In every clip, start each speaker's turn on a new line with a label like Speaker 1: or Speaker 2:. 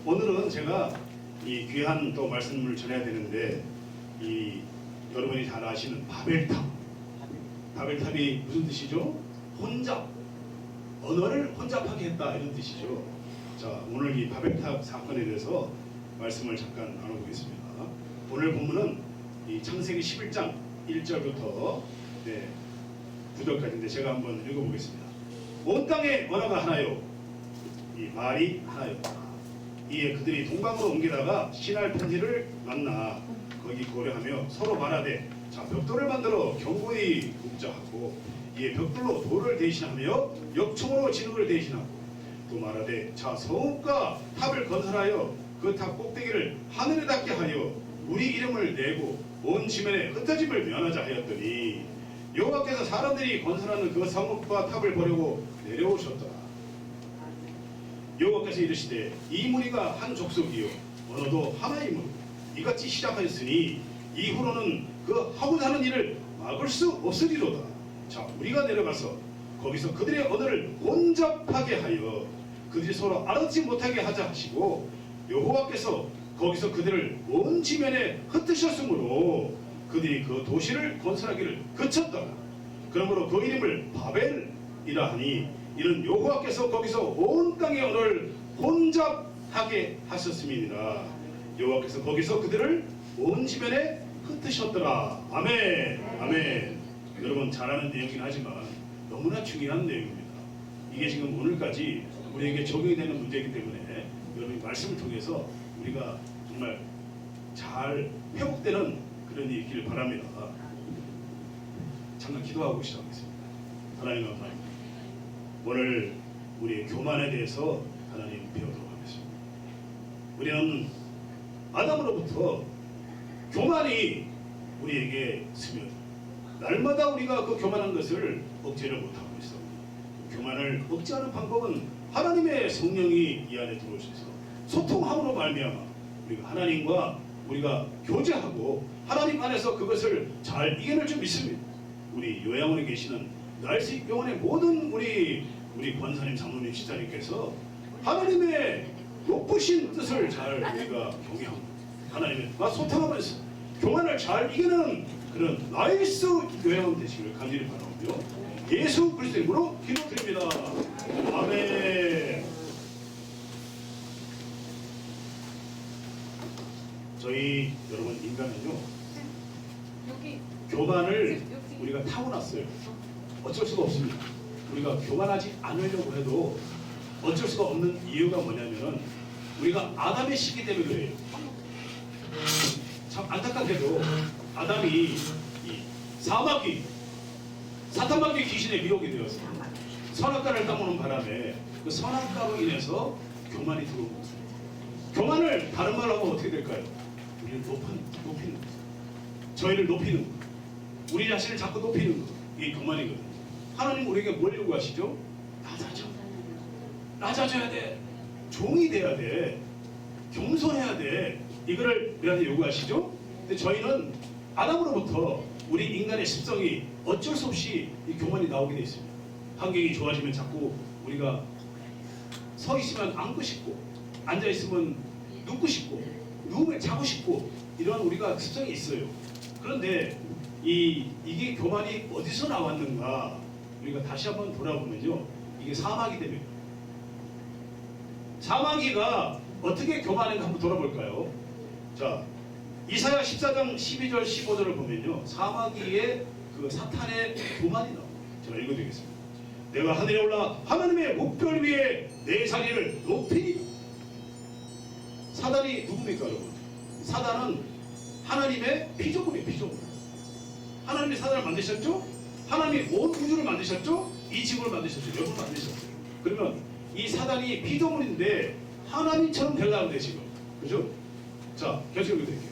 Speaker 1: 오늘은 제가 이 귀한 또 말씀을 전해야 되는데, 이 여러분이 잘 아시는 바벨탑이 무슨 뜻이죠? 혼잡, 언어를 혼잡하게 했다, 이런 뜻이죠. 자, 오늘 이 바벨탑 사건에 대해서 말씀을 잠깐 나눠보겠습니다. 오늘 본문은 이 창세기 11장 1절부터 9절까지인데 제가 한번 읽어보겠습니다. 온 땅에 언어가 하나요, 이 말이 하나였다. 이에 그들이 동방으로 옮기다가 시날 편지를 만나 거기 고려하며 서로 말하되, 자, 벽돌을 만들어 견고히 굽자 하고, 이에 벽돌로 돌을 대신하며 역청으로 진흙을 대신하고, 또 말하되, 자, 성읍과 탑을 건설하여 그 탑 꼭대기를 하늘에 닿게 하여 우리 이름을 내고 온 지면에 흩어짐을 면하자 하였더니, 여호와께서 사람들이 건설하는 그 성읍과 탑을 보려고 내려오셨더라. 여호와께서 이르시되, 이 무리가 한 족속이요 언어도 하나이므로 이같이 시작하였으니 이후로는 그 하고자 하는 일을 막을 수 없으리로다. 자, 우리가 내려가서 거기서 그들의 언어를 혼잡하게 하여 그들이 서로 알아듣지 못하게 하자 하시고, 여호와께서 거기서 그들을 온 지면에 흩으셨으므로 그들이 그 도시를 건설하기를 그쳤더라. 그러므로 그 이름을 바벨이라 하니, 이는 여호와께서 거기서 온 땅의 언어를 혼잡하게 하셨음이니라. 여호와께서 거기서 그들을 온 지면에 흩으셨더라. 아멘. 아멘. 여러분 잘 아는 내용이긴 하지만 너무나 중요한 내용입니다. 이게 지금 오늘까지 우리에게 적용이 되는 문제이기 때문에 여러분이 말씀을 통해서 우리가 정말 잘 회복되는 그런 일이 있기를 바랍니다. 잠깐 기도하고 시작하겠습니다. 하나님 감사합니다. 오늘 우리의 교만에 대해서 하나님 배우도록 하겠습니다. 우리는 아담으로부터 교만이 우리에게 스며듭니다. 날마다 우리가 그 교만한 것을 억제를 못하고 있습니다. 교만을 억제하는 방법은 하나님의 성령이 이 안에 들어오셔서 소통함으로 말미암아 우리가 하나님과 우리가 교제하고 하나님 안에서 그것을 잘 이겨낼 줄 믿습니다. 우리 요양원에 계시는 날식 병원의 모든 우리 권사님, 장로님, 시사님께서 하나님의 높으신 뜻을 잘 우리가 경외하고 하나님과 소통하면서 교만을 잘 이기는 그런 나이스 요양원 되시기를 간절히 바라오며 예수 그리스도의 이름으로 기도드립니다. 아멘. 저희 여러분 인간은요, 교만을 우리가 타고났어요. 어쩔 수가 없습니다. 우리가 교만하지 않으려고 해도 어쩔 수가 없는 이유가 뭐냐면은 우리가 아담의 씨기 때문에 그래요. 참 안타깝게도 아담이 이 사마귀, 사탄마귀 귀신에 미혹이 되었어요. 선악과를 따먹는 바람에 그 선악과로 인해서 교만이 들어온 거죠. 교만을 다른 말로 하면 어떻게 될까요? 우리를 높이는 거. 저희를 높이는 거. 우리 자신을 자꾸 높이는 거. 이게 교만이거든요. 하나님 우리에게 뭘 요구하시죠? 낮아져야 돼. 종이 돼야 돼. 겸손해야 돼. 이거를 우리한테 요구하시죠? 근데 저희는 아담으로부터 우리 인간의 습성이 어쩔 수 없이 이 교만이 나오게 되어 있습니다. 환경이 좋아지면 자꾸 우리가 서 있으면 앉고 싶고, 앉아 있으면 눕고 싶고, 누우면 자고 싶고, 이런 우리가 습성이 있어요. 그런데 이게 교만이 어디서 나왔는가? 우리가 다시 한번 돌아보면요, 이게 사마귀 때문에. 사마귀가 어떻게 교만했는가 한번 돌아볼까요? 자, 이사야 14장 12절 15절을 보면요, 사마귀의 그 사탄의 교만이 나옵니다. 제가 읽어드리겠습니다. 내가 하늘에 올라 하나님의 목별 위에 내 자리를 높이니. 사단이 누굽니까 여러분? 사단은 하나님의 피조물이에요. 피조물. 하나님이 사단을 만드셨죠? 하나님이 온 우주를 만드셨죠? 이 지구를 만드셨죠? 여러분 만드셨어요. 그러면 이 사단이 피조물인데 하나님처럼 되려고 돼 지금. 그죠? 자, 계속 읽어드릴게요.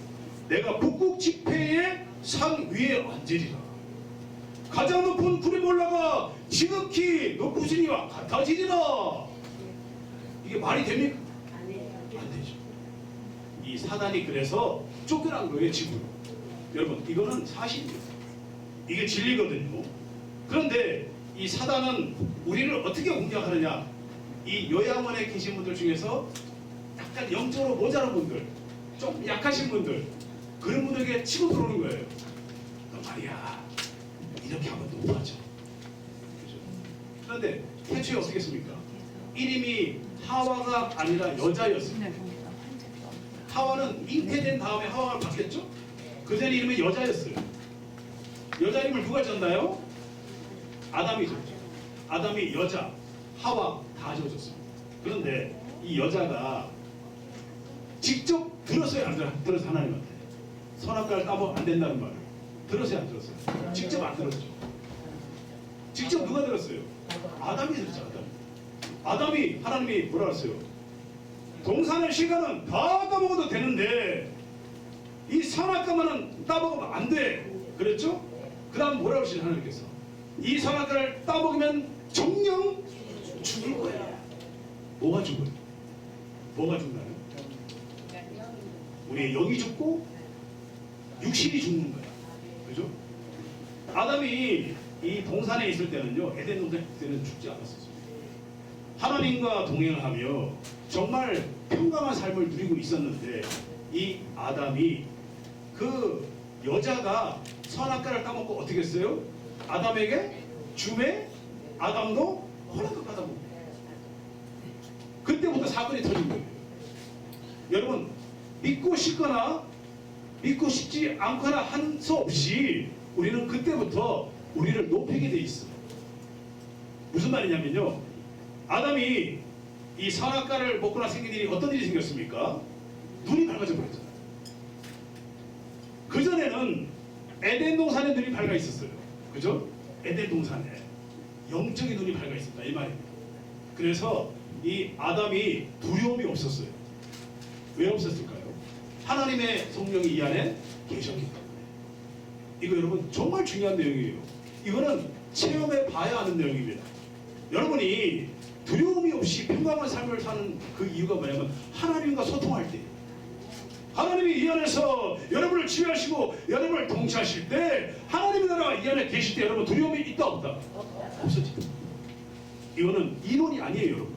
Speaker 1: 내가 북극 지폐의 산 위에 앉으리라. 가장 높은 구름에 올라가 지극히 높으시니와 같아지리라. 이게 말이 됩니까? 안 되죠. 이 사단이 그래서 쫓겨난 거예요, 지구로. 여러분, 이거는 사실입니다. 이게 진리거든요. 그런데 이 사단은 우리를 어떻게 공격하느냐? 이 요양원에 계신 분들 중에서 약간 약간 영적으로 모자란 분들, 좀 약하신 분들, 그런 분들에게 치고 들어오는 거예요. 너 말이야, 이렇게 하면 높아져. 그죠? 그런데 태초에 어떻게 했습니까? 이름이 하와가 아니라 여자였습니다. 하와는 잉태된 다음에 하와가 바뀌었죠? 그전 이름이 여자였어요. 여자 이름을 누가 졌나요? 아담이 졌죠. 아담이 여자, 하와 다 져줬습니다. 그런데 이 여자가 직접 들었어요, 안 들었어요? 하나님한테 선악과를 따먹으면 안 된다는 말을 들었어요, 안 들었어요? 직접 안 들었죠. 직접 누가 들었어요? 아담이 들었죠. 아담이 하나님이 뭐라 했어요? 동산의 실과는 다 따먹어도 되는데 이 선악과만은 따먹으면 안 돼. 그랬죠? 그 다음 뭐라고 하시는 하나님께서? 이 선악과를 따먹으면 정령 죽을 거야. 뭐가 죽어요? 뭐가 죽나요? 우리의 영이 죽고 육신이 죽는 거야. 그죠? 아담이 이 동산에 있을 때는요, 에덴 동산에 있을 때는 죽지 않았었어요. 하나님과 동행하며 정말 평강한 삶을 누리고 있었는데 이 아담이 그 여자가 선악과를 따먹고 어떻게 했어요? 아담에게 주매 아담도 허락을 받아먹고 그때부터 사건이 터진 거예요. 여러분 믿고 싶거나 믿고 싶지 않거나 한 수 없이 우리는 그때부터 우리를 높이게 돼 있어요. 무슨 말이냐면요, 아담이 이 선악과를 먹고 생긴 일이 어떤 일이 생겼습니까? 눈이 밝아져 버렸잖아요. 그전에는 에덴 동산에 눈이 밝아 있었어요. 그죠? 에덴 동산에 영적인 눈이 밝아 있었다 이 말입니다. 그래서 이 아담이 두려움이 없었어요. 왜 없었을까요? 하나님의 성령이 이 안에 계셨기 때문에. 이거 여러분 정말 중요한 내용이에요. 이거는 체험해 봐야 하는 내용입니다. 여러분이 두려움이 없이 평강한 삶을 사는 그 이유가 뭐냐면 하나님과 소통할 때, 하나님이 이 안에서 여러분을 지휘하시고 여러분을 통치하실 때, 하나님의 나라가 이 안에 계실 때 여러분 두려움이 있다 없다? 없어집니다. 이거는 이론이 아니에요, 여러분.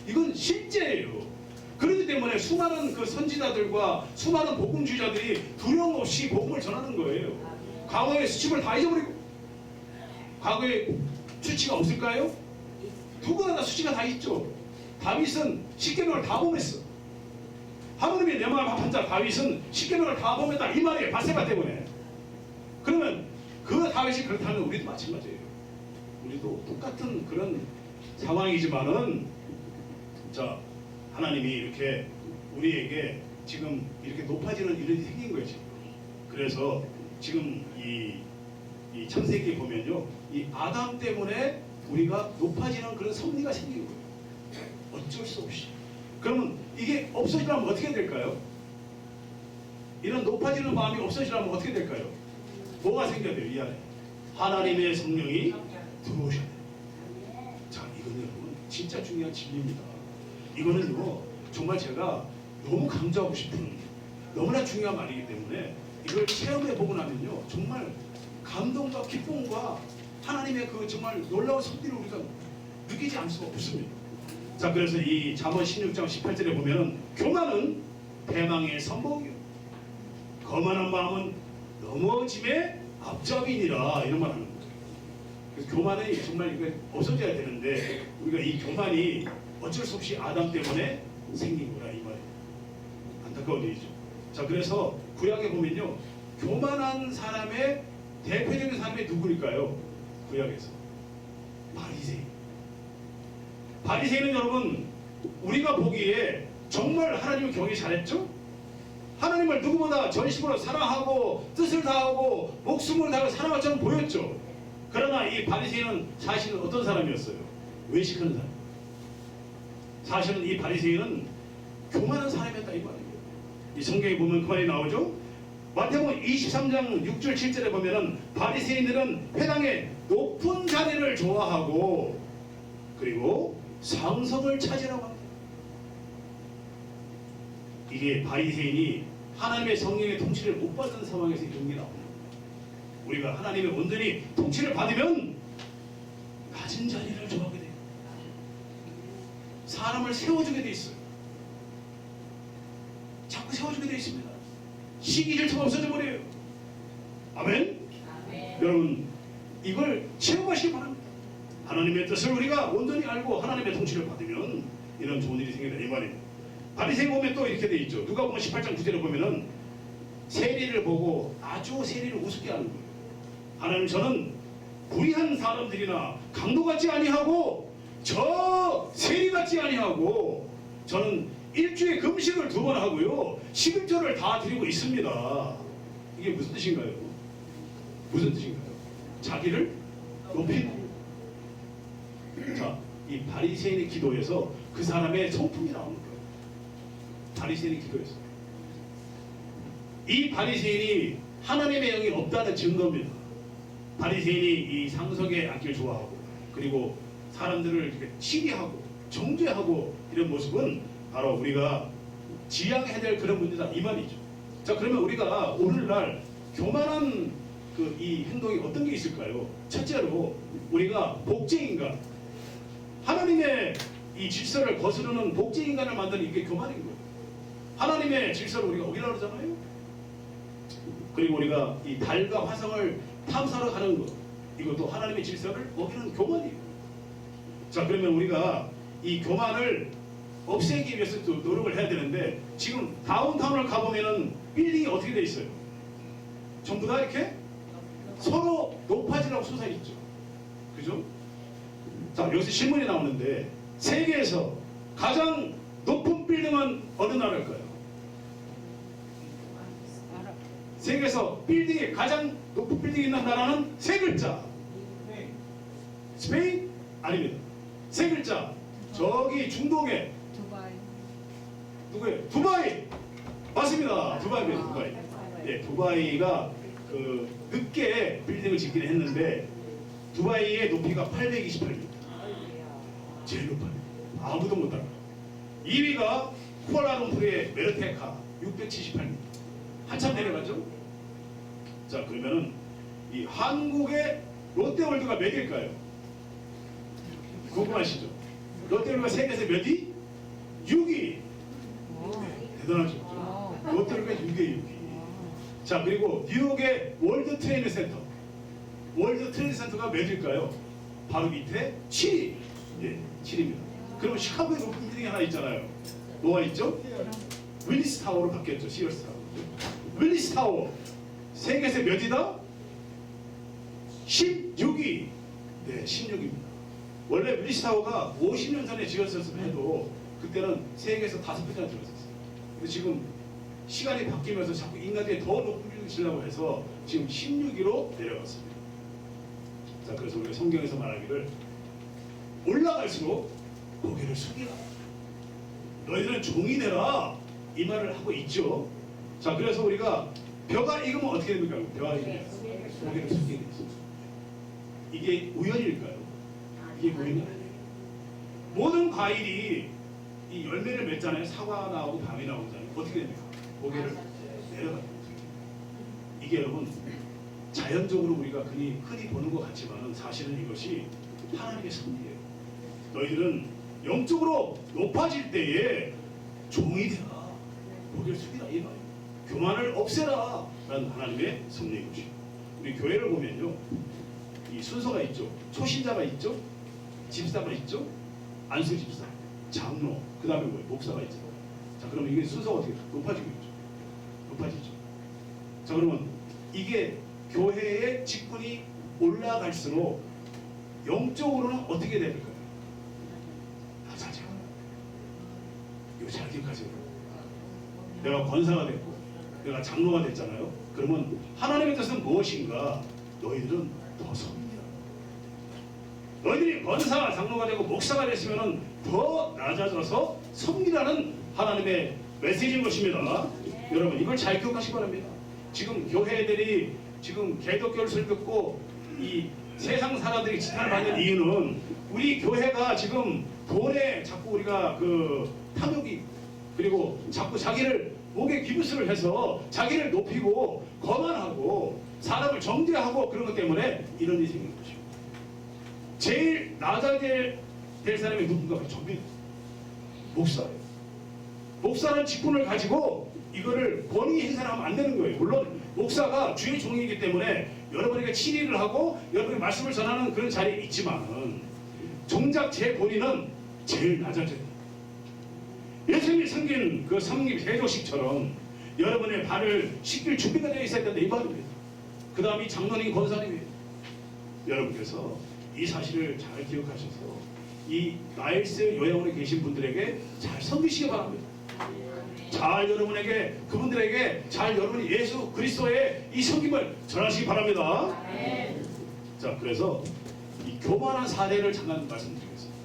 Speaker 1: 이건 실제예요. 그렇기 때문에 수많은 그 선지자들과 수많은 복음주의자들이 두려움 없이 복음을 전하는 거예요. 과거의 수치를 다 잊어버리고, 과거에 수치가 없을까요? 누구나 다 수치가 다 있죠. 다윗은 십계명을 다 범했어. 하나님이 내 마음을 합한 자 다윗은 십계명을 다 범했다 이 말이에요. 바세바 때문에. 그러면 그 다윗이 그렇다면 우리도 마찬가지예요. 우리도 똑같은 그런 상황이지만은, 자, 하나님이 이렇게 우리에게 지금 이렇게 높아지는 일이 생긴 거예요, 지금. 그래서 지금 이 창세기에 보면요, 이 아담 때문에 우리가 높아지는 그런 섭리가 생긴 거예요. 어쩔 수 없이. 그러면 이게 없어지려면 어떻게 될까요? 이런 높아지는 마음이 없어지려면 어떻게 될까요? 뭐가 생겨야 돼요, 이 안에? 하나님의 성령이 들어오셔야 돼요. 자, 이거는 여러분 진짜 중요한 진리입니다. 이거는요, 정말 제가 너무 강조하고 싶은 너무나 중요한 말이기 때문에 이걸 체험해보고 나면요, 정말 감동과 기쁨과 하나님의 그 정말 놀라운 섭리를 우리가 느끼지 않을 수가 없습니다. 자, 그래서 이 잠언 16장 18절에 보면 교만은 대망의 선봉이요, 거만한 마음은 넘어짐의 앞잡이니라, 이런 말 하는 거예요. 그래서 교만이 정말 이거 없어져야 되는데 우리가 이 교만이 어쩔 수 없이 아담 때문에 생긴 거라 이 말이에요. 안타까운 일이죠. 자, 그래서 구약에 보면요, 교만한 사람의 대표적인 사람이 누구일까요? 구약에서 바리새인. 바리새인은 여러분 우리가 보기에 정말 하나님을 경외 잘했죠? 하나님을 누구보다 전심으로 사랑하고 뜻을 다하고 목숨을 다하고 사랑할 것처럼 보였죠. 그러나 이 바리새인은 사실은 어떤 사람이었어요? 외식하는 사람. 사실은 이 바리새인은 교만한 사람이었다 이 말이에요. 이 성경에 보면 그 말이 나오죠. 마태복음 23장 6절 7절에 보면은 바리새인들은 회당의 높은 자리를 좋아하고 그리고 상석을 찾으라고 합니다. 이게 바리새인이 하나님의 성령의 통치를 못 받은 상황에서 이런 게 나옵니다. 우리가 하나님의 온전히 통치를 받으면 낮은 자리를 좋아하게 돼요. 사람을 세워주게 돼 있어요. 자꾸 세워주게 되어 있습니다. 시기 질투가 없어져 버려요. 아멘? 여러분, 이걸 체험하시기 바랍니다. 하나님의 뜻을 우리가 온전히 알고 하나님의 통치를 받으면 이런 좋은 일이 생긴다 이 말입니다. 바리새인 보면 또 이렇게 돼 있죠. 누가복음 18장 9절에 보면은 세리를 보고 아주 세리를 우습게 하는 거예요. 하나님, 저는 불의한 사람들이나 강도 같지 아니하고 저 세리 같지 아니하고 저는 일주에 금식을 2번 하고요 11조를 다 드리고 있습니다. 이게 무슨 뜻인가요? 무슨 뜻인가요? 자기를 높이는. 자, 이 바리새인의 기도에서 그 사람의 성품이 나오는 거예요. 바리새인의 기도에서 이 바리새인이 하나님의 영이 없다는 증거입니다. 바리새인이 이 상석에 앉기를 좋아하고 그리고 사람들을 이렇게 치리하고 정죄하고 이런 모습은 바로 우리가 지양해야 될 그런 문제다 이 말이죠. 자, 그러면 우리가 오늘날 교만한 이 행동이 어떤 게 있을까요? 첫째로 우리가 복제인간, 하나님의 이 질서를 거스르는 복제인간을 만드는 이게 교만인 거예요. 하나님의 질서를 우리가 어기라고 그러잖아요. 그리고 우리가 이 달과 화성을 탐사로 가는 것, 이것도 하나님의 질서를 어기는 교만이에요. 자, 그러면 우리가 이 교만을 없애기 위해서 또 노력을 해야 되는데 지금 다운타운을 가보면은 빌딩이 어떻게 돼 있어요? 전부 다 이렇게 서로 높아지라고 솟아있죠. 그죠? 자, 여기서 질문이 나오는데 세계에서 가장 높은 빌딩은 어느 나라일까요? 세계에서 빌딩이 가장 높은 빌딩이 있는 나라는 세 글자. 스페인? 아닙니다. 세 글자. 저기 중동에 누구예요? 두바이. 맞습니다. 두바이입니다. 두바이. 네, 두바이가 늦게 빌딩을 짓기는 했는데 두바이의 높이가 828m. 제일 높아요. 아무도 못 따라. 2위가 쿠알라룸푸르의 메르테카 678m. 한참 내려가죠. 자, 그러면은 이 한국의 롯데월드가 몇 위일까요? 궁금하시죠? 롯데월드가 세계에서 몇 위? 6위. 네, 대단하죠. 롯데월드가 6위. 자, 그리고 뉴욕의 월드 트레이드 센터. 월드 트레이드 센터가 몇 위일까요? 바로 밑에 7위. 예, 7위입니다. 그러면 시카고에 높은 빌딩이 하나 있잖아요. 뭐가 있죠? 윌리스 타워로 바뀌었죠. 시어스 타워. 윌리스 타워. 세계에서 몇 위다? 16위. 네, 16위입니다. 원래 윌리스 타워가 50년 전에 지었었으면 해도 그때는 세계에서 5번째나 들어갔었어요. 근데 지금 시간이 바뀌면서 자꾸 인간들이 더 높은 빌딩을 지으려고 해서 지금 16위로 내려갔습니다. 자, 그래서 우리가 성경에서 말하기를 올라갈수록 고개를 숙이라. 너희들은 종이 되라. 이 말을 하고 있죠. 자, 그래서 우리가 벼가 익으면 어떻게 됩니까? 벼가 익으면 고개를 숙이게 됐습니다. 이게 우연일까요? 이게 우연이 아니에요. 모든 과일이 이 열매를 맺잖아요. 사과 나오고 밤이 나오잖아요. 어떻게 됩니까? 고개를 내려갑니다. 이게 여러분 자연적으로 우리가 흔히 보는 것 같지만 사실은 이것이 하나님의 섭리예요. 너희들은 영적으로 높아질 때에 종이 되라. 고개를 숙이라 이 말이에요. 교만을 없애라 라는 하나님의 섭리인 것이에요. 우리 교회를 보면요, 이 순서가 있죠. 초신자가 있죠, 집사가 있죠, 안수 집사, 장로, 그 다음에 뭐예요? 목사가 있죠. 자, 그러면 이게 순서가 어떻게 높아지고 있죠. 높아지죠. 자, 그러면 이게 교회의 직분이 올라갈수록 영적으로는 어떻게 될까요? 낮아져. 이거 잘 기억하세요. 내가 권사가 됐고 내가 장로가 됐잖아요. 그러면 하나님의 뜻은 무엇인가? 너희들은 더 섭니다. 너희들이 권사가 장로가 되고 목사가 됐으면 더 낮아져서 섭리라는 하나님의 메시지인 것입니다. 여러분, 이걸 잘 기억하시기 바랍니다. 지금 교회들이 지금 개독교를 듣고 이 세상 사람들이 지탄을 받는 이유는 우리 교회가 지금 돈에 자꾸 우리가 탐욕이, 그리고 자꾸 자기를 목에 기부스를 해서 자기를 높이고 거만하고 사람을 정죄하고 그런 것 때문에 이런 일이 생긴 것이죠. 제일 낮아야 될 사람이 누군가? 전비 목사예요. 목사는 직분을 가지고 이거를 권위 행사를 하면 안 되는 거예요. 물론 목사가 주의 종이기 때문에 여러분에게 친의를 하고 여러분의 말씀을 전하는 그런 자리에 있지만 정작 제 본인은 제일 낮아져요. 예수님이 섬긴 그 성립 세조식처럼 여러분의 발을 씻길 준비가 되어 있어야 된다 이 말입니다. 그 다음이 장로님 권사님이에요. 여러분께서 이 사실을 잘 기억하셔서 이 나일스 요양원에 계신 분들에게 잘 섬기시기 바랍니다. 잘 여러분에게 그분들에게 잘 여러분이 예수 그리스도의 이 섬김을 전하시기 바랍니다. 자, 그래서 이 교만한 사례를 잠깐 말씀드리겠습니다.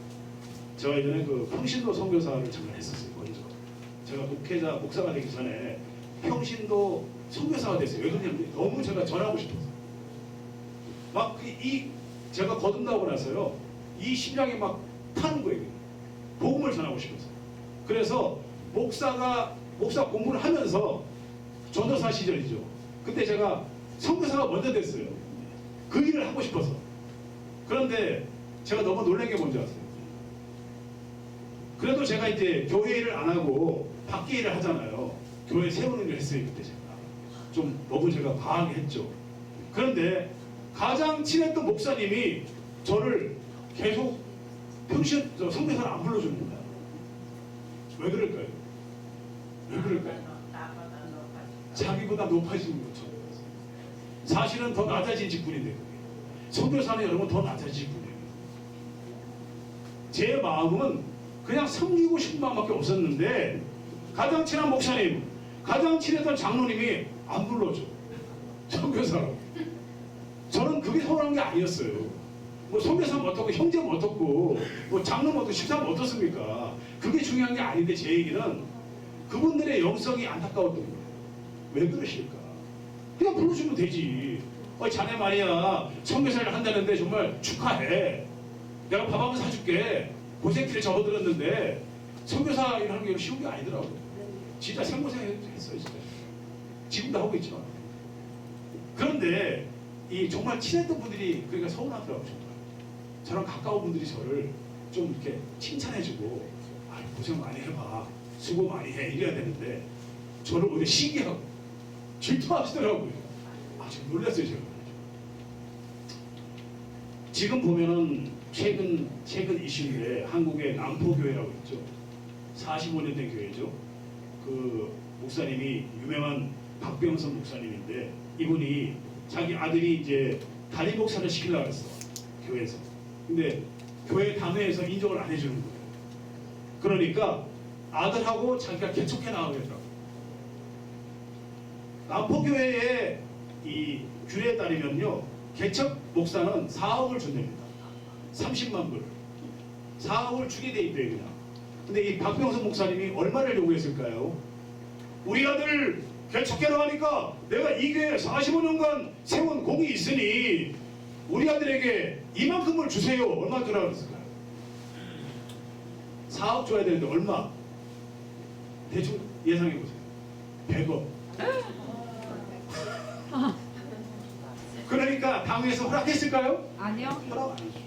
Speaker 1: 제가 예전에 그 평신도 선교사를 잠깐 했었어요. 먼저 제가 목사가 되기 전에 평신도 선교사가 됐어요. 여러분들 너무 제가 전하고 싶었어요. 막 제가 거듭나고 나서요 이 심장이 막 타는 거예요. 복음을 전하고 싶었어요. 그래서 목사 공부를 하면서 전도사 시절이죠. 그때 제가 선교사가 먼저 됐어요. 그 일을 하고 싶어서. 그런데 제가 너무 놀란 게 뭔지 아세요? 그래도 제가 이제 교회 일을 안 하고 밖에 일을 하잖아요. 교회 세우는 일을 했어요. 그때 제가 좀 너무 제가 과하게 했죠. 그런데 가장 친했던 목사님이 저를 계속 평신 선교사를 안 불러주는 거야. 왜 그럴까요? 왜 그럴까요? 자기보다 높아지는 거죠. 사실은 더 낮아진 직분인데 선교사는 여러분 더 낮아진 직분이에요. 제 마음은 그냥 섬기고 싶은 마음밖에 없었는데 가장 친한 목사님, 가장 친했던 장로님이 안 불러줘. 선교사라고. 저는 그게 서운한 게 아니었어요. 뭐 선교사는 어떻고 형제는 어떻고 뭐 장로는 어떻고 집사는 어떻습니까? 그게 중요한 게 아닌데 제 얘기는 그분들의 영성이 안타까웠던 거예요. 왜 그러실까? 그냥 불러주면 되지. 자네 말이야 선교사를 한다는데 정말 축하해. 내가 밥 한번 사줄게. 고생길에 접어들었는데 선교사 일하는 게 쉬운 게 아니더라고요. 진짜 생고생했어요. 진짜. 지금도 하고 있지만. 그런데 이 정말 친했던 분들이 그러니까 서운하더라고요. 정말. 저랑 가까운 분들이 저를 좀 이렇게 칭찬해주고 고생 많이 해봐. 수고 많이 해. 이래야 되는데 저를 오히려 시기하고 질투하시더라고요. 지금 놀랐어요. 제가. 지금 보면은 최근 이슈인데 한국의 남포교회라고 있죠. 45년 된 교회죠. 그 목사님이 유명한 박병선 목사님인데 이분이 자기 아들이 이제 다리 목사를 시키려고 했어. 교회에서. 근데 교회 당회에서 인정을 안 해주는 거예요. 그러니까 아들하고 자기가 개척해 나가겠다고. 남포교회의 이 규례에 따르면요. 개척 목사는 4억을 준답니다. 30만 불. 4억을 주게 돼 있대요. 그냥. 근데 이 박병선 목사님이 얼마를 요구했을까요? 우리 아들 개척해 나가니까 내가 이 교회에 45년간 세운 공이 있으니 우리 아들에게 이만큼을 주세요. 얼마 주라고 그랬을까요? 4억 줘야 되는데 얼마? 대충 예상해 보세요. 100억. 그러니까 당회에서 허락했을까요?
Speaker 2: 아니요.
Speaker 1: 허락 안 했죠.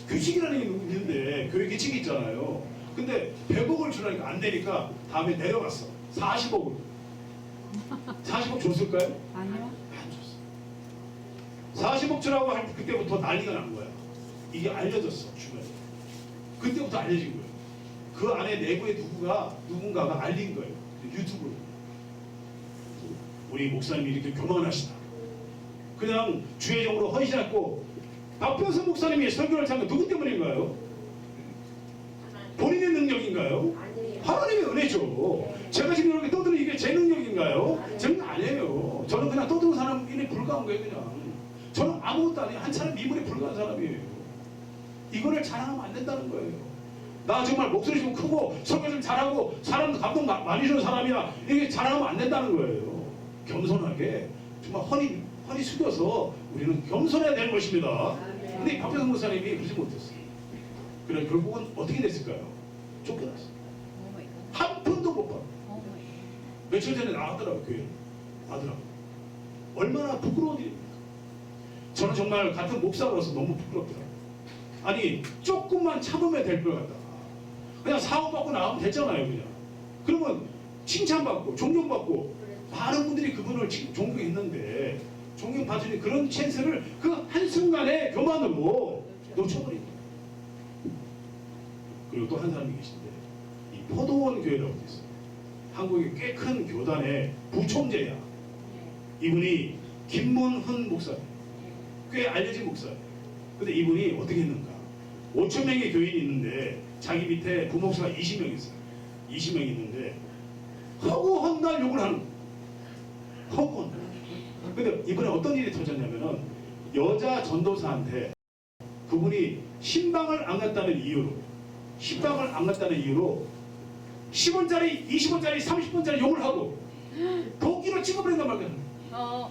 Speaker 1: 규칙이라는 게 있는데 교회 규칙이 있잖아요. 근데 100억을 주라니까 안 되니까 다음에 내려갔어. 40억을. 40억 줬을까요?
Speaker 2: 아니요.
Speaker 1: 안 줬어. 40억 주라고 할 때 그때부터 난리가 난 거야. 이게 알려졌어. 주변에. 그때부터 알려진 거예요. 그 안에 내부에 누군가가 알린 거예요. 유튜브로. 우리 목사님이 이렇게 교만하시다. 그냥 주의적으로 허위잡고 박병선 목사님이 설교를 찬 건 누구 때문인가요? 본인의 능력인가요? 하나님의 은혜죠. 제가 지금 이렇게 떠드는 이게 제 능력인가요? 저는 아니에요. 저는 그냥 떠드는 사람에 불과한 거예요. 그냥. 저는 아무것도 아니에요. 한 사람 미물에 불과한 사람이에요. 이거를 자랑하면 안 된다는 거예요. 나 정말 목소리 좀 크고 설교 좀 잘하고 사람도 감동 많이 주는 사람이야. 이게 자랑하면 안 된다는 거예요. 겸손하게 정말 허리 숙여서 우리는 겸손해야 되는 것입니다. 근데 이 박병선 목사님이 그러지 못했어요. 그래 결국은 어떻게 됐을까요? 쫓겨났어요. 한 푼도 못 받아. 며칠 전에 나왔더라고요. 교회 나더라고요. 얼마나 부끄러운 일입니까? 저는 정말 같은 목사로서 너무 부끄럽더라고요. 아니 조금만 참으면 될 것 같다. 그냥 사업 받고 나가면 됐잖아요. 그냥. 그러면 칭찬받고 존경받고 많은 분들이 그분을 존경했는데 존경받으니 그런 찬스를 그 한순간에 교만으로 놓쳐버린 거예요. 그리고 또 한 사람이 계신데 이 포도원 교회라고 있어요. 한국의 꽤 큰 교단의 부총재야. 이분이 김문훈 목사예요. 꽤 알려진 목사예요. 근데 이분이 어떻게 했는가? 5천 명의 교인이 있는데 자기 밑에 부목사가 20명 있어요. 20명 있는데 허구한 날 욕을 하는 거예요. 허구한 날. 근데 이번에 어떤 일이 터졌냐면은 여자 전도사한테 그분이 신방을 안 갔다는 이유로 10원짜리, 20원짜리, 30원짜리 욕을 하고 도끼로 찍어버린단 말이야.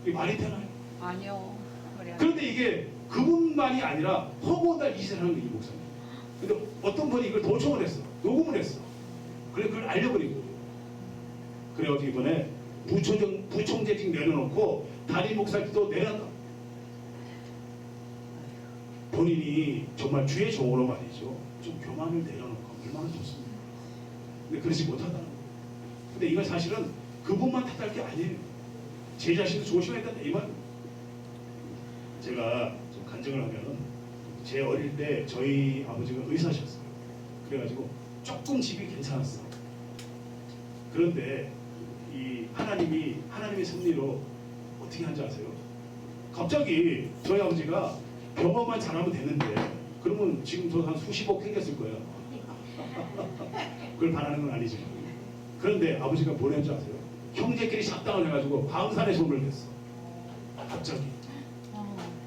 Speaker 1: 이게 말이 되나요?
Speaker 2: 아니요.
Speaker 1: 그런데 이게 그분만이 아니라 허구한 날 이 짓을 하는 거예요, 이 목사님. 근데 어떤 분이 이걸 도청을 했어. 녹음을 했어. 그래 그걸 알려버리고. 그래가지고 이번에 부총재직 내려놓고 담임 목사직도 내려놔. 본인이 정말 주의 종으로 말이죠. 좀 교만을 내려놓고 얼마나 좋습니까? 근데 그러지 못하다는 거예요. 근데 이건 사실은 그분만 탓할 게 아니에요. 제 자신도 조심해야 된다 이 말. 제가 좀 간증을 하면은 제 어릴 때 저희 아버지가 의사셨어요. 그래가지고 조금 집이 괜찮았어. 그런데 이 하나님의 섭리로 어떻게 한지 아세요? 갑자기 저희 아버지가 병원만 잘하면 되는데 그러면 지금 저 한 수십억 생겼을 거예요. 그걸 바라는 건 아니지만. 그런데 아버지가 뭘 했는지 아세요? 형제끼리 작당을 해가지고 광산에 손을 댔어. 갑자기.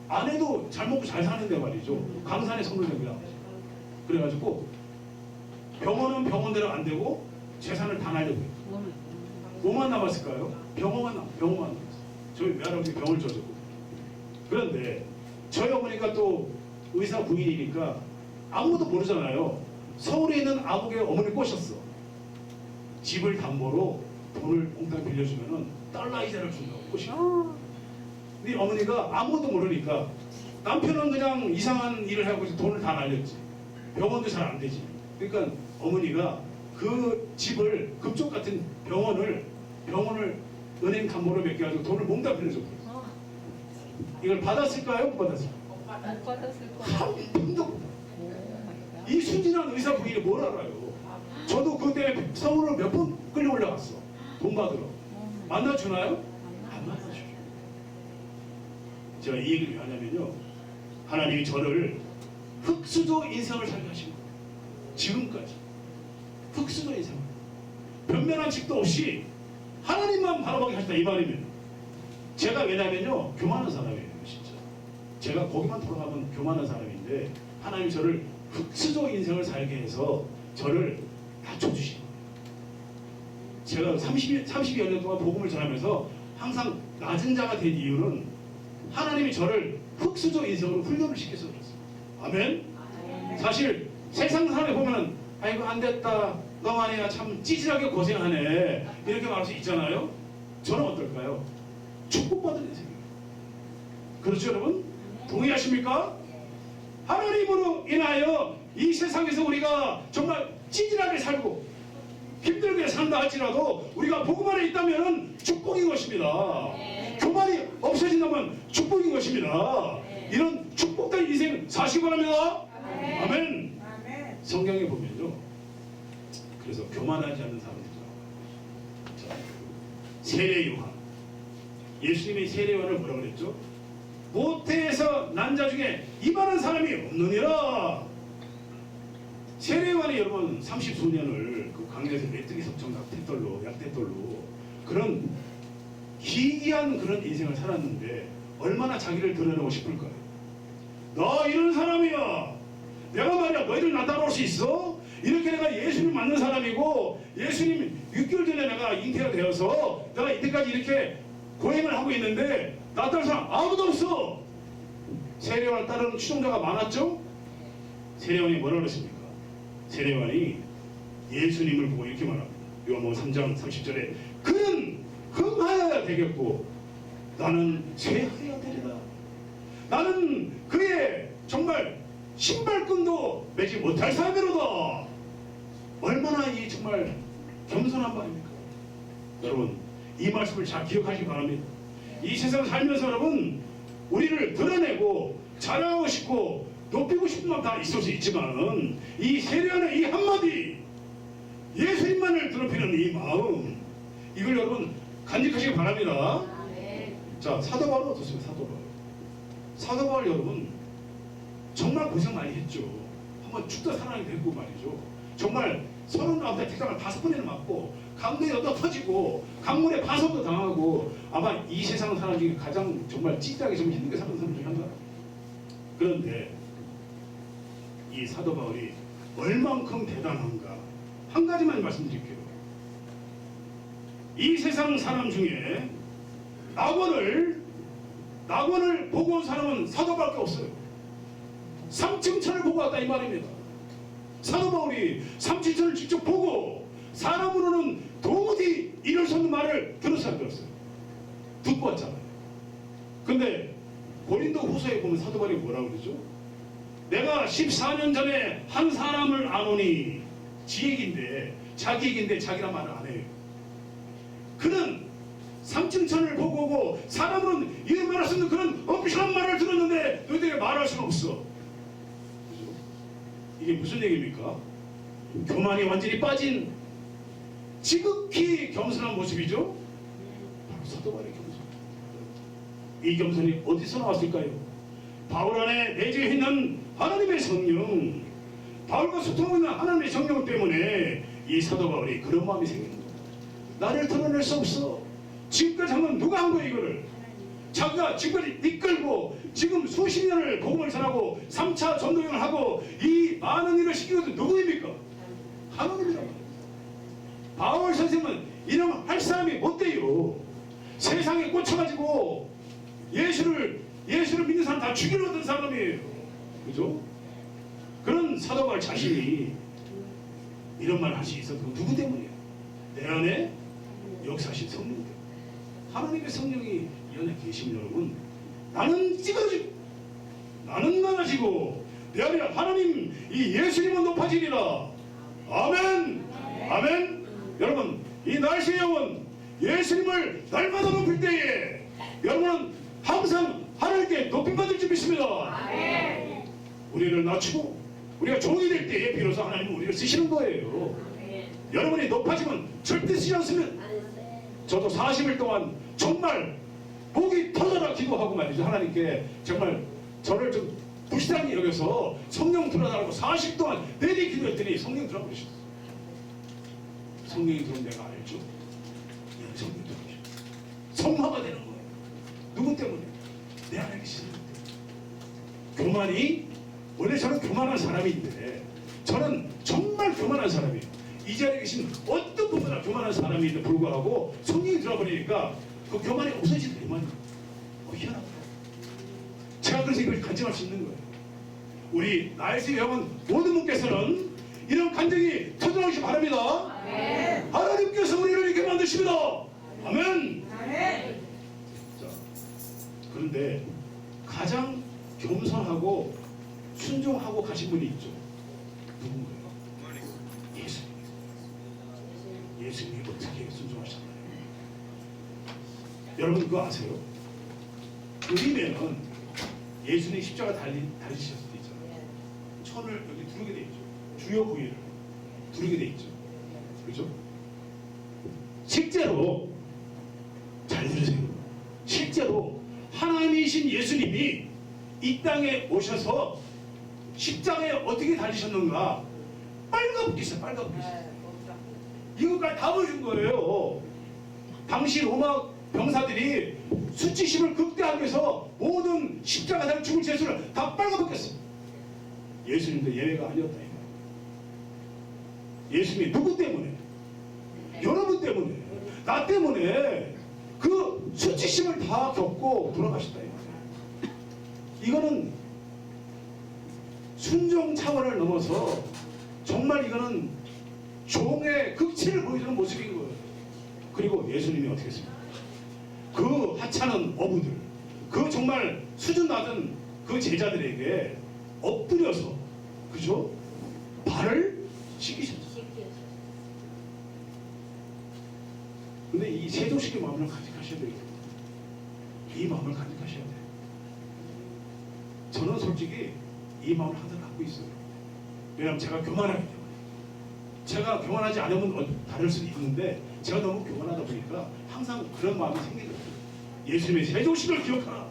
Speaker 1: 아내도 잘 먹고 잘 사는데 말이죠. 광산에 손을 댄 거야. 그래가지고 병원은 병원대로 안 되고 재산을 다 날려고 했어. 뭐만 남았을까요? 병원만 남았어. 저희 외할아버지 병을 져줬고. 그런데 저희 어머니가 또 의사 부인이니까 아무것도 모르잖아요. 서울에 있는 아버지의 어머니를 꼬셨어. 집을 담보로 돈을 몽땅 빌려주면은 달러 이자를 준다고 꼬시고. 근데 어머니가 아무것도 모르니까 남편은 그냥 이상한 일을 하고 돈을 다 날렸지. 병원도 잘 안 되지. 그러니까 어머니가 그 집을 급족 같은 병원을 은행 담보로 맡겨가지고 돈을 몽땅 빌려줬거든요. 이걸 받았을까요? 못 받았을까요?
Speaker 2: 못 받았을 거예요.
Speaker 1: 한 푼도 못 받았어요. 이 순진한 의사 부인이 뭘 알아요? 저도 그때 서울을 몇 번 끌려 올라갔어. 돈 받으러. 만나주나요? 안 만나주죠. 제가 이 얘기를 왜 하냐면요. 하나님이 저를 흑수저 인생을 살게 하신 거예요. 지금까지. 흑수저 인생. 변변한 직도 없이 하나님만 바라보게 하셨다 이 말이면. 제가 왜냐면요. 교만한 사람이에요. 진짜. 제가 거기만 돌아가면 교만한 사람인데 하나님이 저를 흑수저 인생을 살게 해서 저를 낮춰주신 거예요. 제가 30여 년 동안 복음을 전하면서 항상 낮은 자가 된 이유는 하나님이 저를 흑수저 인생으로 훈련을 시켜서 그랬어요. 아멘? 사실 세상 사람이 보면은 아이고 안 됐다. 너만이야 참 찌질하게 고생하네. 이렇게 말할 수 있잖아요. 저는 어떨까요? 축복받은 인생이에요. 그렇죠 여러분? 동의하십니까? 하나님으로 인하여 이 세상에서 우리가 정말 찌질하게 살고 힘들게 산다 할지라도 우리가 복음 안에 있다면 축복인 것입니다. 교만이 없어진다면 축복인 것입니다. 이런 축복된 인생 사시기 바랍니다. 아멘. 성경에 보면요. 그래서 교만하지 않는 사람들이라고. 세례 요한. 예수님이 세례 요한을 뭐라고 그랬죠? 모태에서 난 자 중에 이만한 사람이 없느니라. 세례 요한이 여러분 30수년을 그 광야에서 메뚜기 석청 약대떨로 그런 기이한 그런 인생을 살았는데 얼마나 자기를 드러내고 싶을까요? 나 이런 사람이야. 내가 말이야 너희들 나 따라올 수 있어? 이렇게 내가 예수님 만난 사람이고 예수님 6개월 전에 내가 잉태가 되어서 내가 이때까지 이렇게 고행을 하고 있는데 나 따를 사람 아무도 없어. 세례요한을 따르는 추종자가 많았죠? 세례요한이 뭐라 그랬습니까? 세례요한이 예수님을 보고 이렇게 말합니다. 요한복음 3장 30절에 그는 흥하여야 되겠고 나는 쇠하여야 되리다. 나는 그의 정말 신발끈도 매지 못할 사람이로다. 얼마나 이 정말 겸손한 말입니까? 여러분, 이 말씀을 잘 기억하시기 바랍니다. 이 세상 살면서 여러분, 우리를 드러내고 자랑하고 싶고 높이고 싶은 마음 다 있을 수 있지만, 이 세례하는 이 한마디, 예수님만을 더럽히는 이 마음, 이걸 여러분 간직하시기 바랍니다. 자, 사도 바울 어떻습니까? 사도 바울. 사도 바울 여러분 정말 고생 많이 했죠. 한번 죽다 살아나게 됐고 말이죠. 정말 39대 택당을 5번이나 맞고 강도에 얻어 터지고 강물에 파손도 당하고 아마 이 세상 사람 중에 가장 정말 찌릿하게 좀 힘들게 사는 사람 중에 한 사람. 그런데 이 사도 바울이 얼만큼 대단한가 한 가지만 말씀드릴게요. 이 세상 사람 중에 낙원을 보고 온 사람은 사도 바울밖에 없어요. 삼층천을 보고 왔다 이 말입니다. 사도 바울이 삼층천을 직접 보고 사람으로는 도무지 이럴 수 없는 말을 들었어요. 듣고 왔잖아요. 근데 고린도 후서에 보면 사도 바울이 뭐라고 그러죠? 내가 14년 전에 한 사람을 아노니, 지 얘기인데 자기 얘기인데 자기란 말을 안 해요. 그는 삼층천을 보고 오고 사람은 이런 말할 수 있는 그런 엄청난 말을 들었는데 너희들이 말할 수는 없어. 그죠? 이게 무슨 얘기입니까? 교만이 완전히 빠진 지극히 겸손한 모습이죠. 바로 사도 바울의 겸손. 이 겸손이 어디서 나왔을까요? 바울 안에 내주해 있는 하나님의 성령, 바울과 소통하고 있는 하나님의 성령 때문에 이 사도 바울이 그런 마음이 생기는 거예요. 나를 드러낼 수 없어. 지금까지 한 건 누가 한 거예요 이거를? 자기가 지금까지 이끌고 지금 수십 년을 복음을 전하고 3차 전도행을 하고 이 많은 일을 시키는 것은 누구입니까? 하나님이란 말이에요. 바울 선생님은 이런 할 사람이 못 돼요. 세상에 꽂혀가지고 예수를 믿는 사람 다 죽이려 하던 사람이에요. 그죠? 그런 사도 바울 자신이 이런 말을 할 수 있었던 건 누구 때문이에요? 내 안에 역사하신 성령 때문에. 하나님의 성령이 이 안에 계시면 여러분, 나는 찌그러지고 나는 많아지고 내 안에 하나님 이 예수님은 높아지리라. 아멘. 아멘. 여러분, 이 날씨의 영혼 예수님을 날마다 높일 때에 여러분은 항상 하나님께 높임받을 줄 믿습니다. 아멘. 우리를 낮추고 우리가 종이 될 때에 비로소 하나님은 우리를 쓰시는 거예요. 아멘. 여러분이 높아지면 절대 쓰지 않습니다. 저도 40일 동안 정말 목이 터져라 기도하고 말이죠. 하나님께 정말 저를 좀 불쌍히 여겨서 성령 들어달라고 40일 동안 내리 기도했더니 성령 들어버리셨어요. 성령이 들어오면 내가 알죠. 성령이 들어오셨어요. 성화가 되는 거예요. 누구 때문에? 내 안에 계시는 분 때문에. 교만이, 원래 저는 교만한 사람인데 저는 정말 교만한 사람이에요. 이 자리에 계신 어떤 분보다 교만한 사람인데 불구하고 성령이 들어버리니까 그 교만이 없어지는 교만이 희한하다. 제가 그래서 이걸 간증할 수 있는 거예요. 우리 나일스 회원 모든 분께서는 이런 간증이 터져나오시기 바랍니다. 아멘. 하나님께서 우리를 이렇게 만드십니다. 아멘. 아멘. 자, 그런데 가장 겸손하고 순종하고 가신 분이 있죠. 누군가요? 예수님. 예수님이 어떻게 순종하셨나요? 여러분 그거 아세요? 그림에는 예수님이 십자가 달리셨을 때 있잖아요. 천을 여기 두르게 돼 있죠. 주요 부위를 두르게 돼 있죠. 그렇죠? 실제로 잘 들으세요. 실제로 하나님이신 예수님이 이 땅에 오셔서 십자가에 어떻게 달리셨는가? 빨갛게 있어요. 빨갛게 있어요. 이것까지 다 보여준 거예요. 당시 로마 병사들이 수치심을 극대하기 위해서 모든 십자가 달 죽을 죄수를 다 빨가벗겼어요. 예수님도 예외가 아니었다. 예수님이 누구 때문에? 여러분 때문에, 나 때문에 그 수치심을 다 겪고 돌아가셨다. 이거는 순종 차원을 넘어서 정말 이거는 종의 극치를 보여주는 모습인 거예요. 그리고 예수님이 어떻게 했습니까? 그 하찮은 어부들, 그 정말 수준 낮은 그 제자들에게 엎드려서, 그죠? 발을 씻기셨어요. 근데 이 세조식의 마음을 간직하셔야 돼요. 이 마음을 간직하셔야 돼요. 저는 솔직히 이 마음을 항상 갖고 있어요. 왜냐하면 제가 교만하기 때문에. 제가 교만하지 않으면 다를 수도 있는데 제가 너무 교만하다 보니까 항상 그런 마음이 생기거든요. 예수님의 세조식을 기억하라.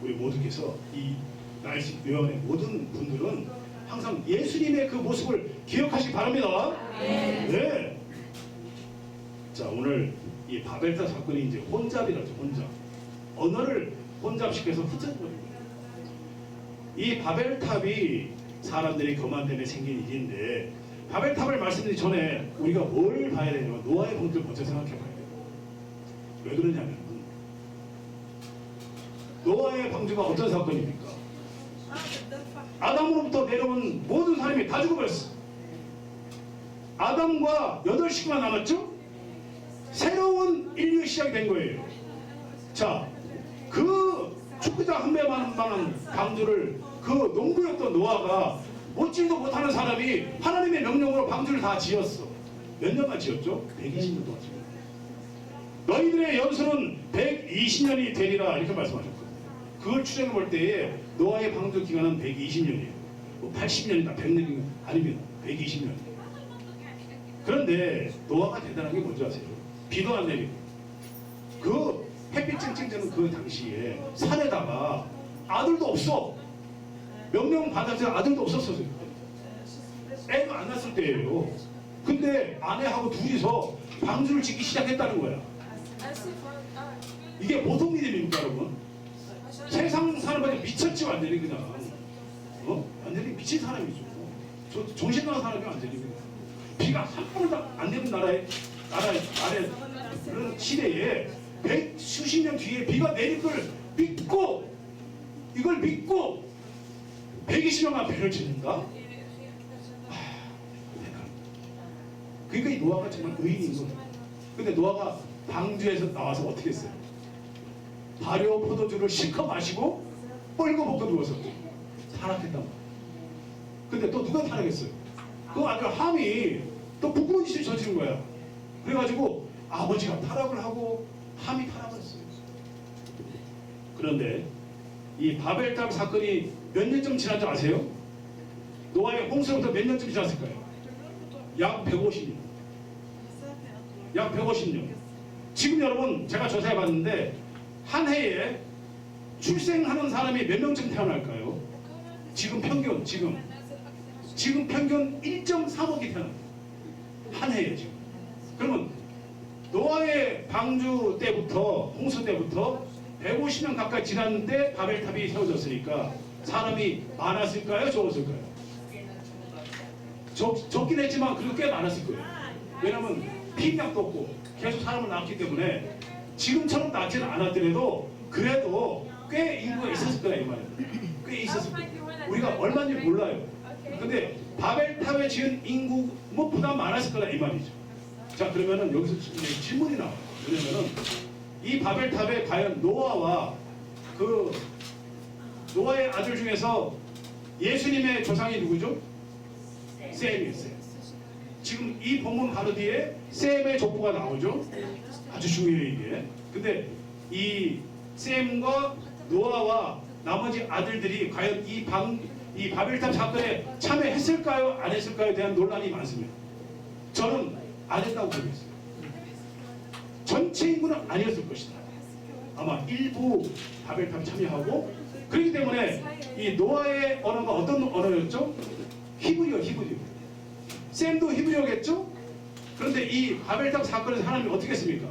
Speaker 1: 우리 모두께서 이 날씨 요한의 모든 분들은 항상 예수님의 그 모습을 기억하시기 바랍니다. 네. 자, 오늘 이 바벨탑 사건이 이제 혼잡이라죠. 혼잡. 언어를 혼잡시켜서 흩어버린 거예요. 이 바벨탑이 사람들이 교만 때문에 생긴 일인데, 바벨탑을 말씀드리기 전에 우리가 뭘 봐야 되냐면 노아의 방주를 먼저 생각해 봐야 돼요. 왜 그러냐면 노아의 방주가 어떤 사건입니까? 아담으로부터 내려온 모든 사람이 다 죽어버렸어. 아담과 8식구만 남았죠? 새로운 인류의 시작이 된 거예요. 자, 그 축구장 한 배만한 방주를 그 농부였던 노아가 못지도 못하는 사람이 하나님의 명령으로 방주를 다 지었어. 몇 년간 지었죠? 120년 동안 지었어요. 너희들의 연수는 120년이 되리라 이렇게 말씀하셨거든요. 그걸 추정해 볼 때에 노아의 방주 기간은 120년이에요. 뭐 80년이나 100년이 아닙니다. 120년. 그런데 노아가 대단한 게 뭔지 아세요? 비도 안 내리고 그 햇빛 쨍쨍대는 그 당시에 산에다가 아들도 없어. 명령 받아서 아들도 없었어요. 애가 안 낳았을 때예요. 근데 아내하고 둘이서 방주를 짓기 시작했다는 거야. 이게 보통 믿음입니까, 여러분? 세상 사람한테 미쳤지 완전히 그냥. 완전히 미친 사람이죠. 정신 나간 사람이 완전히 그냥. 비가 한 번도 안 내린 나라에 그런 시대에 수십 년 뒤에 비가 내릴 걸 믿고 이걸 믿고 120년간 배를 짓는다? 그러니까 이 노아가 정말 의인인 거죠. 근데 노아가 방주에서 나와서 어떻게 했어요? 발효 포도주를 실컷 마시고 뻘거벗고 누워서 타락했단 말이에요. 근데 또 누가 타락했어요? 그 아들 함이 또 부끄러운 짓을 저지른 거야. 그래가지고 아버지가 타락을 하고 함이 타락을 했어요. 그런데 이 바벨탑 사건이 몇 년쯤 지난 줄 아세요? 노아의 홍수로부터 몇 년쯤 지났을까요? 약 150년. 약 150년. 지금 여러분 제가 조사해 봤는데 한 해에 출생하는 사람이 몇 명쯤 태어날까요? 지금 평균 1.3억이 태어납니다. 한 해에 지금. 그러면 노아의 방주 때부터 홍수 때부터 150년 가까이 지났는데 바벨탑이 세워졌으니까 사람이 많았을까요? 적었을까요? 적긴 했지만 그래도 꽤 많았을 거예요. 왜냐하면 피임약도 없고 계속 사람을 낳았기 때문에 지금처럼 낳지는 않았더라도 그래도 꽤 인구가 있었을 거야 이 말이에요. 꽤 있었을 거예요. 우리가 얼마인지 몰라요. 근데 바벨탑에 지은 인구 무엇보다 많았을 거다 이 말이죠. 자, 그러면은 여기서 질문이 나와요. 왜냐면은 이 바벨탑에 과연 노아와 그 노아의 아들 중에서 예수님의 조상이 누구죠? 셈이에요. 셈. 지금 이 본문 바로 뒤에 셈의 족보가 나오죠. 아주 중요해요 이게. 근데 이 셈과 노아와 나머지 아들들이 과연 이 바벨탑 사건에 참여했을까요? 안 했을까요에 대한 논란이 많습니다. 저는 안 했다고 보고 있어요. 전체 인구는 아니었을 것이다. 아마 일부 바벨탑 참여하고 그렇기 때문에 이 노아의 언어가 어떤 언어였죠? 히브리어. 셈도 히브리어겠죠? 그런데 이 바벨탑 사건에서 하나님이 어떻게 했습니까?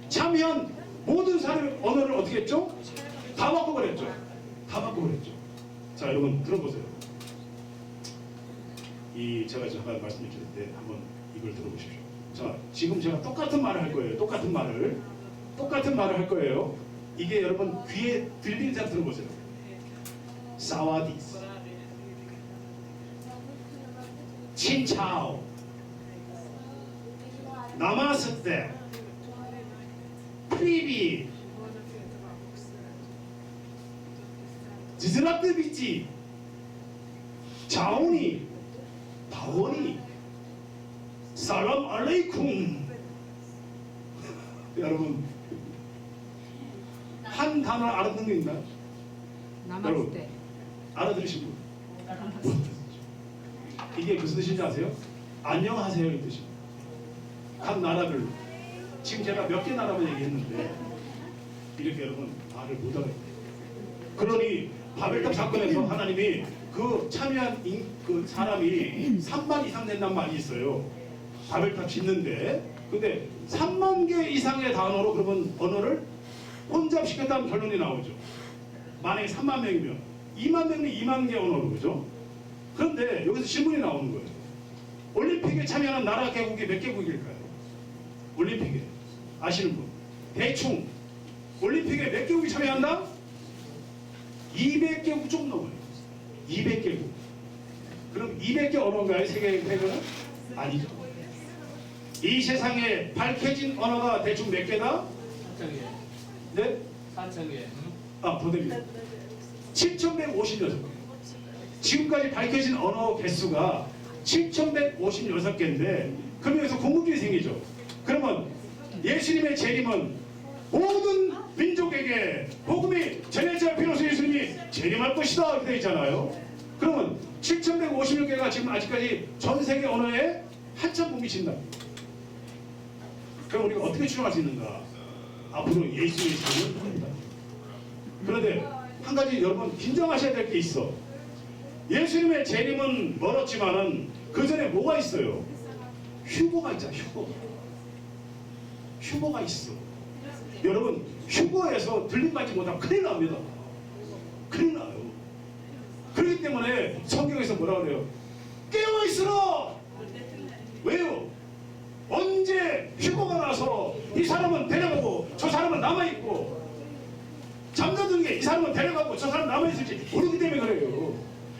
Speaker 1: 참여한 모든 사람의 언어를 어떻게 했죠? 다 바꿔버렸죠. 자, 여러분 들어보세요. 제가 잠깐 말씀드렸는데 한번 이걸 들어보십시오. 자, 지금 제가 똑같은 말을 할 거예요. 똑같은 말을 할 거예요. 이게 여러분 귀에 들리는 잘 들어보세요. 사와디스, 친차오, 나마스테, 프리비, 지즈라트비치, 자오니, 다오니, 살람 알레이쿰. 여러분 한 단어 알아듣는 게 있나요?
Speaker 2: 남았을 때.
Speaker 1: 알아들으신 분? 못 들으시죠? 이게 무슨 뜻인지 아세요? 안녕하세요 이 뜻입니다. 각 나라들 지금 제가 몇 개 나라만 얘기했는데 이렇게 여러분 말을 못 알아요. 그러니 바벨탑 사건에서 하나님이 그 참여한 그 사람이 3만 이상 된다는 말이 있어요. 바벨탑 짓는데 근데 3만 개 이상의 단어로 그러면 언어를 혼잡시켰다는 결론이 나오죠. 만약에 3만 명이면 2만 명이면 2만 개 언어로 그죠? 그런데 여기서 질문이 나오는 거예요. 올림픽에 참여하는 나라 개국이 몇 개국일까요? 올림픽에 아시는 분? 대충 올림픽에 몇 개국이 참여한다? 200개국 좀 넘어요. 200개국. 그럼 200개 언어인가요? 세계는? 아니죠. 이 세상에 밝혀진 언어가 대충 몇 개다?
Speaker 3: 4,000개.
Speaker 1: 네?
Speaker 3: 4,000개.
Speaker 1: 아, 보답니다. 7,156개. 지금까지 밝혀진 언어 개수가 7,156개인데 그럼 여기서 궁금증이 생기죠. 그러면 예수님의 재림은 모든 민족에게 복음이 전해질 필요해서 예수님이 재림할 것이다 이렇게 되어 있잖아요. 그러면 7,156개가 지금 아직까지 전 세계 언어에 한참 못 미친다. 그럼 우리가 어떻게 추정할 수 있는가? 앞으로 예수의 재림은 모른다. 그런데 한 가지 여러분 긴장하셔야 될 게 있어. 예수님의 재림은 멀었지만은 그 전에 뭐가 있어요? 휴거가 있잖아. 휴거가 있어. 여러분 휴거에서 들림받지 못하면 큰일 납니다. 큰일 나요. 그렇기 때문에 성경에서 뭐라 그래요? 깨어있으라. 왜요? 언제 휴거가 나서 이 사람은 데려가고 저 사람은 남아있고 잠자던 게 이 사람은 데려가고 저 사람 남아있을지 모르기 때문에 그래요.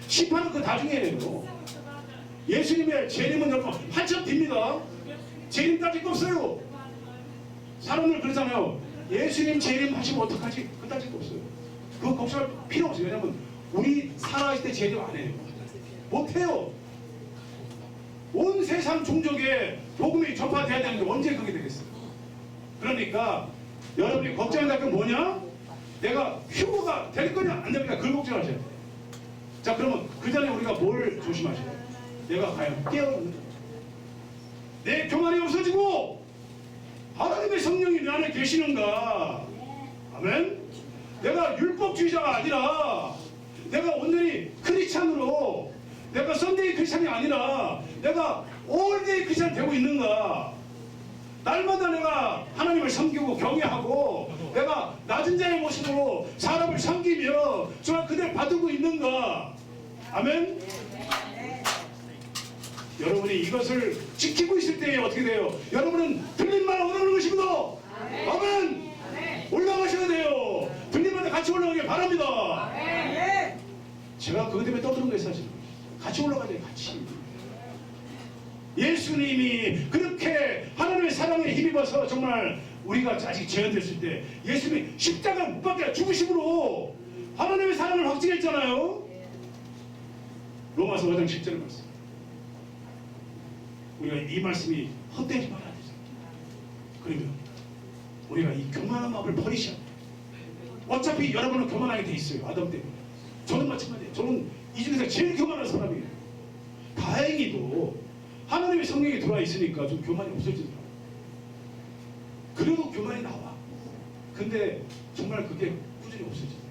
Speaker 1: 심판은 그 나중에예요. 예수님의 재림은 여러분 한참 딥니다. 재림 따질 거 없어요. 사람들 그러잖아요. 예수님 재림 하시면 어떡하지? 그 따질 거 없어요. 그거 걱정할 필요 없어요. 왜냐면 우리 살아있을 때 재림 안 해요. 못해요. 온 세상 종족에 복음이 전파돼야 되는데 언제 그게 되겠어요? 그러니까 여러분이 걱정할 게 뭐냐? 내가 휴거가 될 거냐 안 됩니까? 그걸 걱정하셔야 돼요. 자 그러면 그 전에 우리가 뭘 조심하셔야 돼요? 내가 과연 깨어있는 내 교만이 없어지고 하나님의 성령이 내 안에 계시는가? 아멘? 내가 율법주의자가 아니라 내가 온전히 크리스찬으로 내가 썬데이 크리스찬이 아니라 내가 올데이 크리스찬 되고 있는가? 날마다 내가 하나님을 섬기고 경외하고 내가 낮은 자의 모습으로 사람을 섬기며 정말 그대로 받고 있는가? 아멘? 여러분이 이것을 지키고 있을 때에 어떻게 돼요? 여러분은 들림만 오르는 것입니다. 아멘! 올라가셔야 돼요. 들림한테 같이 올라가길 바랍니다. 제가 그것 때문에 떠드는 거예요 사실은. 같이 올라가야 돼요. 같이. 예수님이 그렇게 하나님의 사랑에 힘입어서 정말 우리가 아직 재현됐을 때 예수님이 십자가를 못 박게 죽으심으로 하나님의 사랑을 확증했잖아요. 로마서 5장 10절의 말씀. 우리가 이 말씀이 헛되지 말아야 되죠. 그러면 우리가 이 교만한 마음을 버리셔야 돼요. 어차피 여러분은 교만하게 돼 있어요. 아담 때문에. 저는 마찬가지예요. 저는 이 중에서 제일 교만한 사람이에요. 다행히도 하나님의 성령이 들어와 있으니까 좀 교만이 없어지더라고요. 그래도 교만이 나와. 근데 정말 그게 꾸준히 없어지더라고요.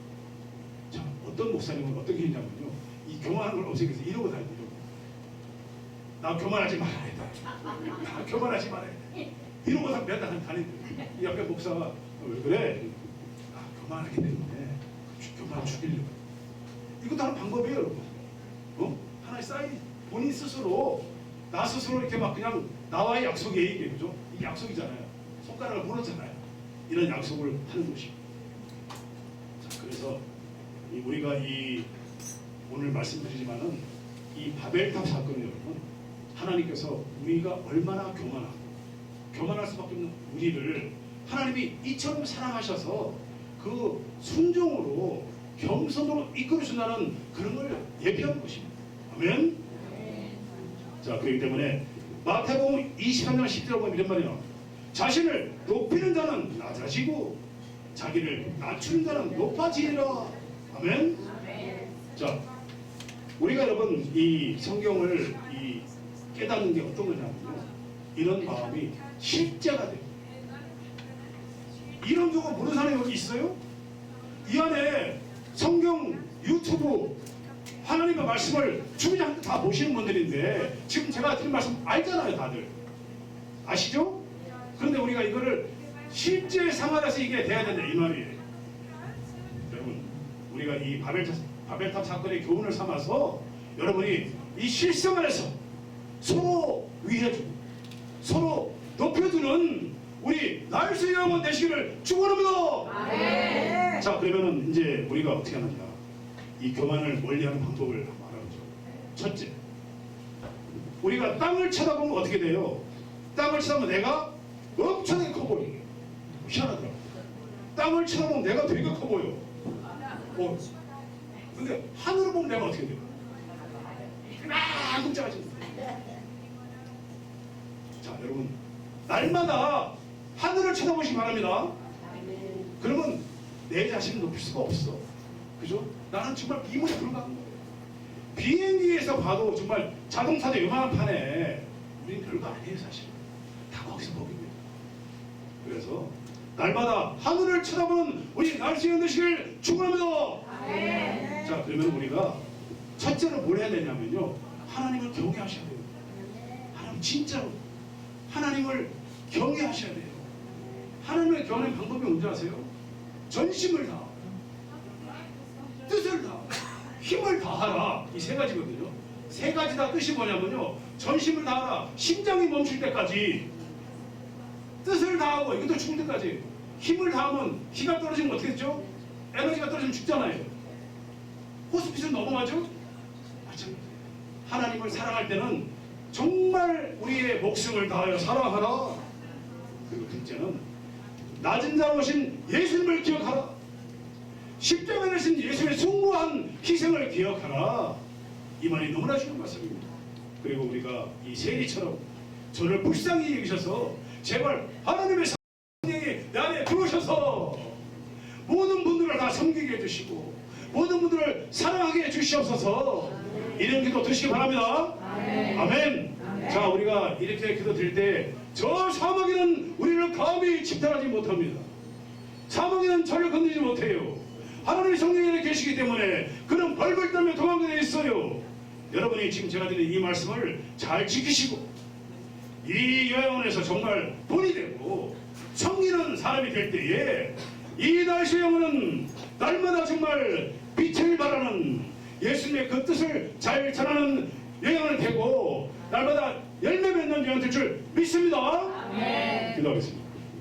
Speaker 1: 자, 어떤 목사님은 어떻게 했냐면요. 이 교만한 걸 없애기 위해서 이러고 다니고 나 교만하지 말아야 돼. 나 교만하지 말아야 돼. 이러고 맨날 다니는데 이 옆에 목사가 왜 그래? 나 교만하기 때문에 교만 죽이려고. 이것도 하는 방법이에요, 여러분. 하나의 사인 본인 스스로 나 스스로 이렇게 막 그냥 나와의 약속이에요, 이게 그죠? 이게 약속이잖아요. 손가락을 물었잖아요. 이런 약속을 하는 것이. 자, 그래서 우리가 오늘 말씀드리지만은 이 바벨탑 사건이 여러분 하나님께서 우리가 얼마나 교만할 수밖에 없는 우리를 하나님이 이처럼 사랑하셔서 그 순종으로 겸손으로 이끌어준다는 그런 걸 예표하는 것입니다. 아멘? 자, 그렇기 때문에 마태복음 23장 10절에 보면 이런 말이 나와. 자신을 높이는 자는 낮아지고 자기를 낮추는 자는 높아지리라. 아멘. 자, 우리가 여러분 이 성경을 깨닫는 게 어떤 거냐면요, 이런 마음이 실제가 돼요. 이런 경우 모르는 사람이 여기 있어요? 이 안에 성경 유튜브 하나님의 말씀을 주구장 다 보시는 분들인데 지금 제가 드린 말씀 알잖아요. 다들 아시죠? 그런데 우리가 이거를 실제 생활에서 이게 돼야 된다 이 말이에요. 여러분, 우리가 이 바벨탑 사건의 교훈을 삼아서 여러분이 이 실생활에서 서로 위해주고 서로 높여주는 우리 날수 영혼 되시기를 축원합니다. 자, 그러면은 이제 우리가 어떻게 하느냐, 이 교만을 멀리하는 방법을 말하죠. 첫째, 우리가 땅을 쳐다보면 어떻게 돼요? 땅을 쳐다보면 내가 엄청나게 커 보여. 희한하더라고. 땅을 쳐다보면 내가 되게 커 보여. 근데 하늘을 보면 내가 어떻게 돼요? 이만큼 작아진다. 자, 여러분, 날마다 하늘을 쳐다보시기 바랍니다. 그러면 내 자신을 높일 수가 없어. 그죠? 나는 정말 미문에 불과한 거예요. 비행기에서 봐도 정말 자동차도 요만한 판에 우리는 별거 아니에요. 사실 다 거기서 거기입니다. 그래서 날마다 하늘을 쳐다보는 우리 날씨가 되시길 축원합니다. 자, 그러면 우리가 첫째로 뭘 해야 되냐면요, 하나님을 경외하셔야 돼요. 하나님 진짜로 하나님을 경외하셔야 돼요. 하나님을 경외하는 방법이 뭔지 아세요? 전심을 다, 뜻을 다, 힘을 다하라. 이 세 가지거든요. 세 가지 다 뜻이 뭐냐면요, 전심을 다하라. 심장이 멈출 때까지 뜻을 다하고, 이것도 죽을 때까지. 힘을 다하면 기가 떨어지면 어떻게 되죠? 에너지가 떨어지면 죽잖아요. 호스피스를 넘어가죠? 마찬가지예요. 하나님을 사랑할 때는 정말 우리의 목숨을 다하여 사랑하라. 그리고 둘째는 낮은 자로 오신 예수님을 기억하라. 십자가에 내신 예수님의 숭고한 희생을 기억하라. 이 말이 너무나 중요한 말씀입니다. 그리고 우리가 이 세리처럼 저를 불쌍히 여기셔서 제발 하나님의 성령이 내 안에 들어오셔서 모든 분들을 다 섬기게 해주시고 모든 분들을 사랑하게 해주시옵소서. 이런 기도 드시기 바랍니다. 아멘. 자, 우리가 이렇게 기도 드릴 때 저 사마귀는 우리를 감히 침탈하지 못합니다. 사마귀는 저를 건드리지 못해요. 하나님의 성령이 계시기 때문에 그는 벌벌 떨며 도망가게 있어요. 여러분이 지금 제가 드린 이 말씀을 잘 지키시고 이 영혼에서 정말 본이 되고 성리는 사람이 될 때에 이 날씨 영혼은 날마다 정말 빛을 발하는 예수님의 그 뜻을 잘 전하는 영혼이 되고 날마다 열매 맺는 영혼 될 줄 믿습니다. 기도하겠습니다.